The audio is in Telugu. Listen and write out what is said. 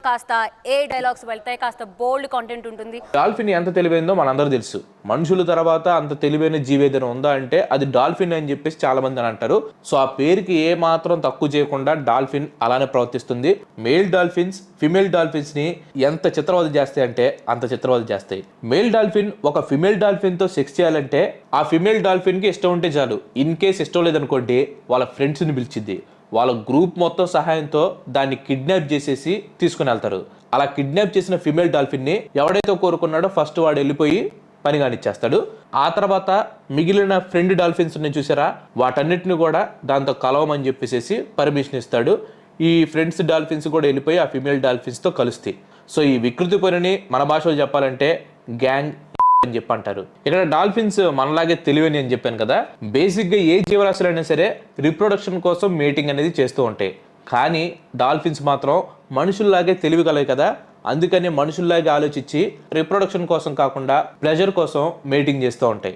కాస్త ఏ డైలాగ్స్ వెళ్తాయి, కాస్త బోల్డ్ కాంటెంట్ ఉంటుంది. డాల్ఫిన్ ఎంత తెలివైందో మనందరూ తెలుసు. మనుషుల తర్వాత అంత తెలివైన జీవి ఏదైనా ఉందా అంటే అది డాల్ఫిన్ అని చెప్పేసి చాలా మంది అని అంటారు. సో ఆ పేరుకి ఏ మాత్రం తక్కువ చేయకుండా డాల్ఫిన్ అలానే ప్రవర్తిస్తుంది. మేల్ డాల్ఫిన్స్ ఫిమేల్ డాల్ఫిన్స్ ని ఎంత చిత్రవద చేస్తాయి అంటే అంత చిత్రవద చేస్తాయి. మేల్ డాల్ఫిన్ ఒక ఫిమేల్ డాల్ఫిన్ తో సెక్స్ చేయాలంటే ఆ ఫిమేల్ డాల్ఫిన్ కి ఇష్టం ఉంటే చాలు. ఇన్ కేస్ ఇష్టం లేదనుకోండి వాళ్ళ ఫ్రెండ్స్ ని పిలిచిద్ది. వాళ్ళ గ్రూప్ మొత్తం సహాయంతో దాన్ని కిడ్నాప్ చేసేసి తీసుకుని వెళ్తారు. అలా కిడ్నాప్ చేసిన ఫిమేల్ డాల్ఫిన్ ని ఎవడైతే కోరుకున్నాడో ఫస్ట్ వాడు వెళ్ళిపోయి పని కానిచ్చేస్తాడు. ఆ తర్వాత మిగిలిన ఫ్రెండ్ డాల్ఫిన్స్ ని చూసారా, వాటన్నిటిని కూడా దాంతో కలవమని చెప్పేసి పర్మిషన్ ఇస్తాడు. ఈ ఫ్రెండ్స్ డాల్ఫిన్స్ కూడా వెళ్ళిపోయి ఆ ఫిమేల్ డాల్ఫిన్స్ తో కలుస్తాయి. సో ఈ వికృతి పనిని మన భాషలో చెప్పాలంటే గ్యాంగ్ అని చెప్పి అంటారు. ఇక్కడ డాల్ఫిన్స్ మనలాగే తెలివని అని చెప్పాను కదా. బేసిక్ గా ఏ జీవరాశులైనా సరే రిప్రొడక్షన్ కోసం మేటింగ్ అనేది చేస్తూ ఉంటాయి. కానీ డాల్ఫిన్స్ మాత్రం మనుషుల్లాగే తెలివి కలవి కదా. అందుకని మనుషుల్లాగే ఆలోచించి రిప్రొడక్షన్ కోసం కాకుండా ప్లెజర్ కోసం మేటింగ్ చేస్తూ ఉంటాయి.